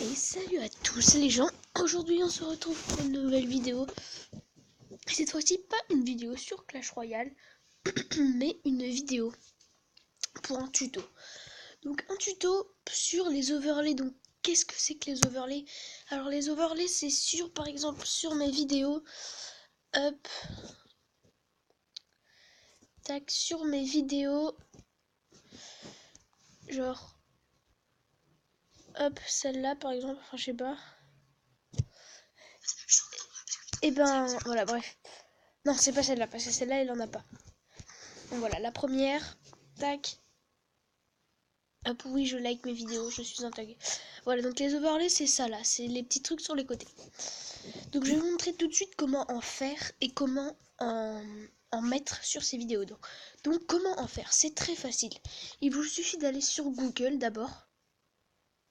Et salut à tous les gens, aujourd'hui on se retrouve pour une nouvelle vidéo. Cette fois-ci pas une vidéo sur Clash Royale, mais une vidéo pour un tuto. Donc un tuto sur les overlays. Donc qu'est-ce que c'est que les overlays? Alors les overlays c'est sur, par exemple sur mes vidéos, hop, tac, sur mes vidéos, genre, hop, celle-là par exemple, enfin je sais pas. Et ben voilà, bref. Non, c'est pas celle-là, parce que celle-là, il en a pas. Donc voilà, la première, tac. Hop, oui, je like mes vidéos, je suis un tag. Voilà, donc les overlays, c'est ça là, c'est les petits trucs sur les côtés. Donc je vais vous montrer tout de suite comment en faire et comment en mettre sur ces vidéos. Donc comment en faire? C'est très facile. Il vous suffit d'aller sur Google d'abord.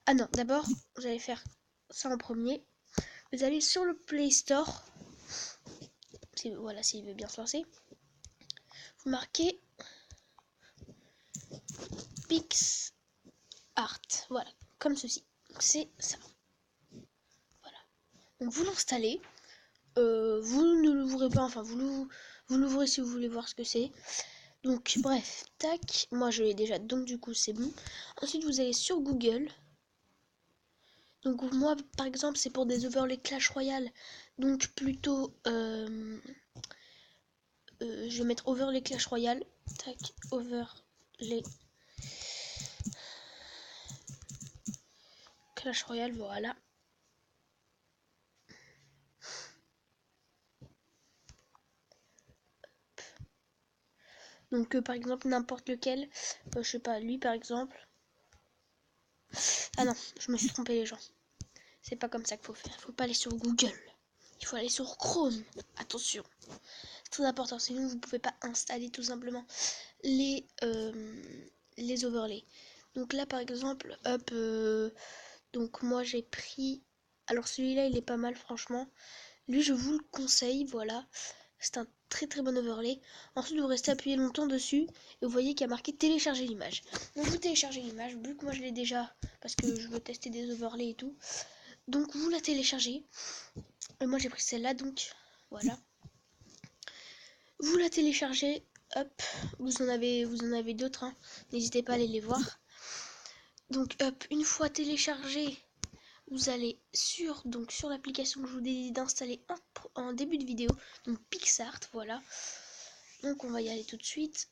Ah non, d'abord, vous allez faire ça en premier. Vous allez sur le Play Store. Voilà, s'il veut bien se lancer. Vous marquez PixArt. Voilà, comme ceci. C'est ça. Voilà. Donc vous l'installez. Vous ne l'ouvrez pas, enfin vous l'ouvrez si vous voulez voir ce que c'est. Donc bref, tac, moi je l'ai déjà, donc du coup c'est bon. Ensuite vous allez sur Google. Donc moi par exemple c'est pour des overlays Clash Royale. Donc plutôt je vais mettre overlay Clash Royale. Tac, overlay Clash Royale, voilà. Donc par exemple n'importe lequel, je sais pas, lui par exemple. Ah non, je me suis trompé les gens. C'est pas comme ça qu'il faut faire, il faut pas aller sur Google. Il faut aller sur Chrome. Attention, c'est très important, sinon vous pouvez pas installer tout simplement les overlays. Donc là par exemple, hop, donc moi j'ai pris, alors celui-là il est pas mal franchement. Lui je vous le conseille, voilà. C'est un très très bon overlay. Ensuite vous restez appuyé longtemps dessus et vous voyez qu'il y a marqué télécharger l'image. Donc vous téléchargez l'image, vu que moi je l'ai déjà parce que je veux tester des overlays et tout. Donc vous la téléchargez. Et moi j'ai pris celle-là, donc voilà. Vous la téléchargez, hop, vous en avez d'autres, hein. N'hésitez pas à aller les voir. Donc hop, une fois téléchargé, vous allez sur l'application que je vous ai d'installer en début de vidéo, donc PixArt, voilà. Donc on va y aller tout de suite.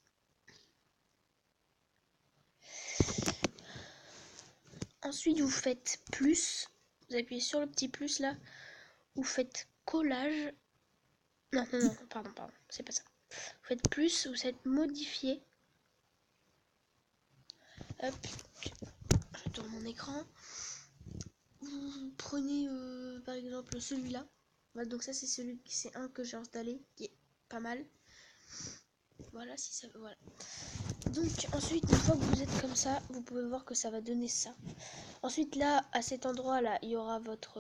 Ensuite vous faites plus, vous appuyez sur le petit plus là, vous faites collage. Non, pardon, c'est pas ça. Vous faites plus, vous faites modifier. Hop, je tourne mon écran. Vous prenez par exemple celui-là. Voilà, donc ça c'est un que j'ai installé, qui est pas mal. Voilà, si ça, voilà. Donc ensuite, une fois que vous êtes comme ça, vous pouvez voir que ça va donner ça. Ensuite là, à cet endroit là, il y aura votre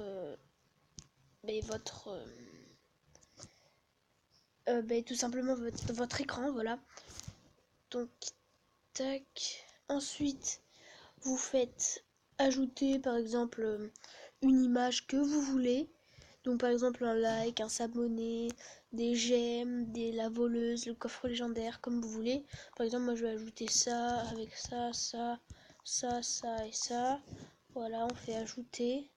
tout simplement votre écran, voilà. Donc tac. Ensuite, vous faites ajouter par exemple une image que vous voulez. Donc par exemple un like, un s'abonner, des j'aime, la voleuse, le coffre légendaire, comme vous voulez. Par exemple moi je vais ajouter ça avec ça, ça, ça, ça et ça. Voilà, on fait ajouter.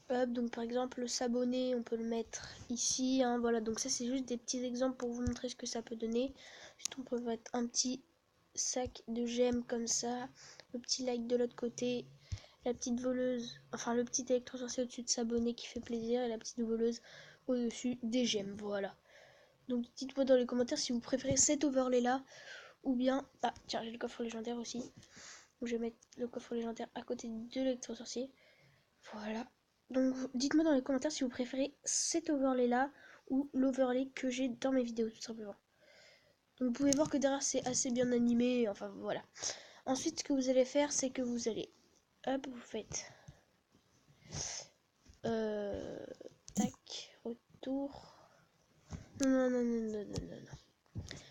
Hop, donc par exemple s'abonner, on peut le mettre ici, hein, voilà, donc ça c'est juste des petits exemples pour vous montrer ce que ça peut donner. Juste on peut mettre un petit sac de j'aime comme ça, le petit like de l'autre côté, la petite voleuse, enfin le petit électrosorcier au-dessus de s'abonner qui fait plaisir et la petite voleuse au-dessus des j'aime, voilà. Donc dites-moi dans les commentaires si vous préférez cet overlay là ou bien, ah tiens j'ai le coffre légendaire aussi, donc je vais mettre le coffre légendaire à côté de l'électrosorcier, voilà. Donc dites-moi dans les commentaires si vous préférez cet overlay là ou l'overlay que j'ai dans mes vidéos tout simplement. Donc vous pouvez voir que derrière c'est assez bien animé, enfin voilà. Ensuite ce que vous allez faire c'est que vous allez, hop, vous faites tac, retour. Non.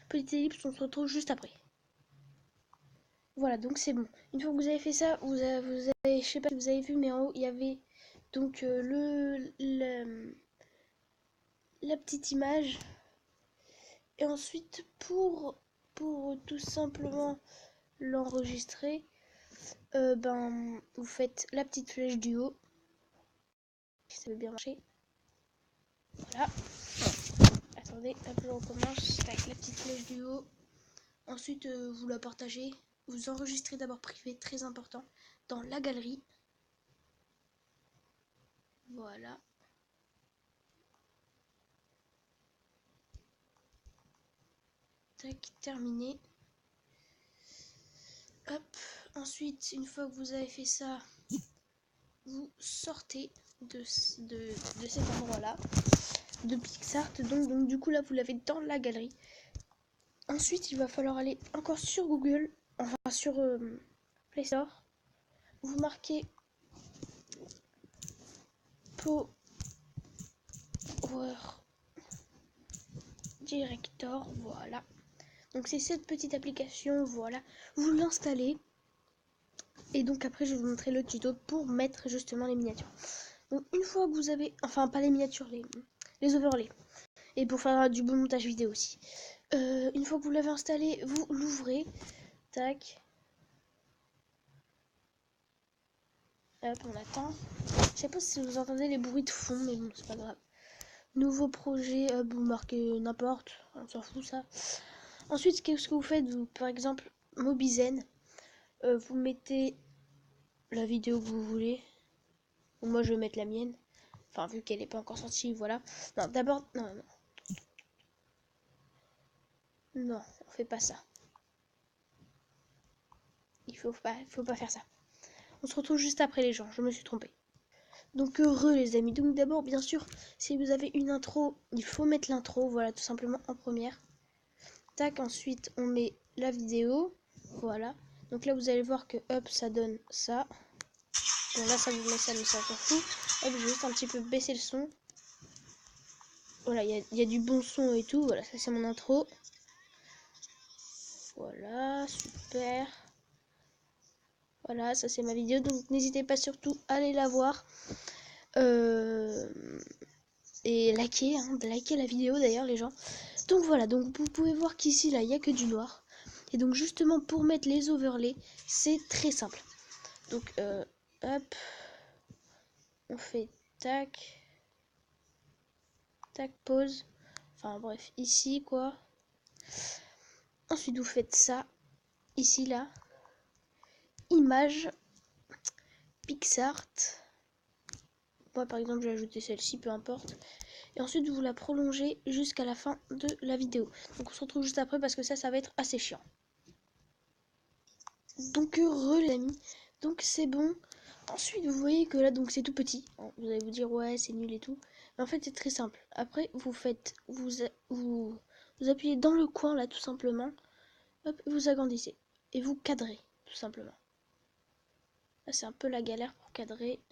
Petite ellipse, on se retrouve juste après. Voilà, donc c'est bon. Une fois que vous avez fait ça, je sais pas si vous avez vu, mais en haut, il y avait donc la petite image. Et ensuite, pour tout simplement l'enregistrer, vous faites la petite flèche du haut. Si ça veut bien marcher. Voilà. Attendez, hop, je recommence. Avec la petite flèche du haut. Ensuite, vous la partagez. Vous enregistrez d'abord privé, très important, dans la galerie. Voilà. Tac, terminé. Hop. Ensuite, une fois que vous avez fait ça, vous sortez de cet endroit-là, de PixArt. Donc du coup, là, vous l'avez dans la galerie. Ensuite, il va falloir aller encore sur Google, enfin sur Play Store. Vous marquez Power Director, voilà. Donc c'est cette petite application, voilà. Vous l'installez. Et donc après, je vais vous montrer le tuto pour mettre justement les miniatures. Donc une fois que vous avez, enfin pas les miniatures, les overlays. Et pour faire du bon montage vidéo aussi. Une fois que vous l'avez installé, vous l'ouvrez. Tac. Hop, on attend. Je sais pas si vous entendez les bruits de fond, mais bon, c'est pas grave. Nouveau projet, vous marquez n'importe, on s'en fout ça. Ensuite, qu'est-ce que vous faites? Vous, par exemple, Mobizen, vous mettez la vidéo que vous voulez. Moi, je vais mettre la mienne. Enfin, vu qu'elle n'est pas encore sortie, voilà. Non, d'abord, non, on fait pas ça. Il faut pas faire ça. On se retrouve juste après les gens, je me suis trompée. Donc heureux les amis. Donc d'abord, bien sûr, si vous avez une intro, il faut mettre l'intro, voilà, tout simplement en première. Tac, ensuite on met la vidéo, voilà. Donc là vous allez voir que hop, ça donne ça. Bon là ça vous met ça, mais ça s'en fout. Hop, je vais juste un petit peu baisser le son. Voilà, il y a du bon son et tout. Voilà, ça c'est mon intro. Voilà, super. Voilà, ça c'est ma vidéo. Donc n'hésitez pas surtout à aller la voir. Et liker, liker la vidéo d'ailleurs les gens. Donc voilà, donc vous pouvez voir qu'ici là il n'y a que du noir. Et donc justement pour mettre les overlays, c'est très simple. Donc hop, on fait tac, tac, pause. Enfin bref, ici quoi. Ensuite vous faites ça, ici là, image, PixArt. Moi par exemple j'ai ajouté celle-ci, peu importe. Et ensuite vous la prolongez jusqu'à la fin de la vidéo. Donc on se retrouve juste après parce que ça va être assez chiant. Donc heureux les amis, donc c'est bon. Ensuite vous voyez que là donc c'est tout petit. Vous allez vous dire ouais c'est nul et tout. Mais en fait c'est très simple. Après vous faites, vous appuyez dans le coin là tout simplement. Hop, vous agrandissez. Et vous cadrez tout simplement. Là c'est un peu la galère pour cadrer.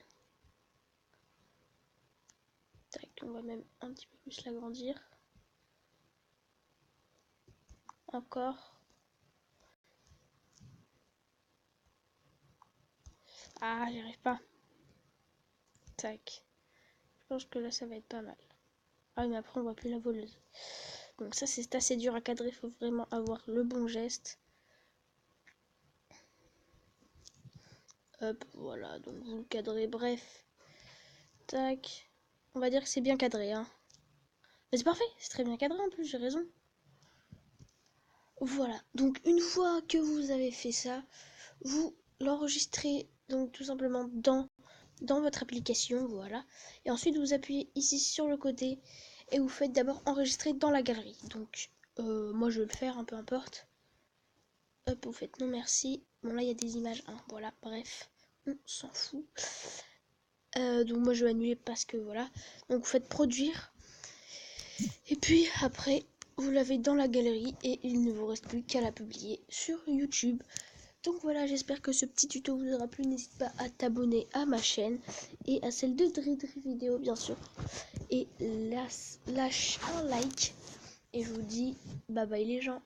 Tac, on va même un petit peu plus l'agrandir. Encore. Ah j'y arrive pas. Tac. Je pense que là ça va être pas mal. Ah mais après on voit plus la voleuse. Donc ça c'est assez dur à cadrer, il faut vraiment avoir le bon geste. Hop, voilà, donc vous le cadrez, bref. Tac. On va dire que c'est bien cadré, hein. Mais c'est parfait, c'est très bien cadré en plus, j'ai raison. Voilà, donc une fois que vous avez fait ça, vous l'enregistrez donc tout simplement dans votre application, voilà. Et ensuite vous appuyez ici sur le côté et vous faites d'abord enregistrer dans la galerie. Donc moi je vais le faire, peu importe. Hop, vous faites non merci. Bon là il y a des images, hein, voilà, bref, on s'en fout. Donc moi je vais annuler parce que voilà. Donc vous faites produire. Et puis après, vous l'avez dans la galerie et il ne vous reste plus qu'à la publier sur YouTube. Donc voilà, j'espère que ce petit tuto vous aura plu. N'hésite pas à t'abonner à ma chaîne et à celle de Dridri Vidéo bien sûr. Et lâche un like. Et je vous dis bye bye les gens.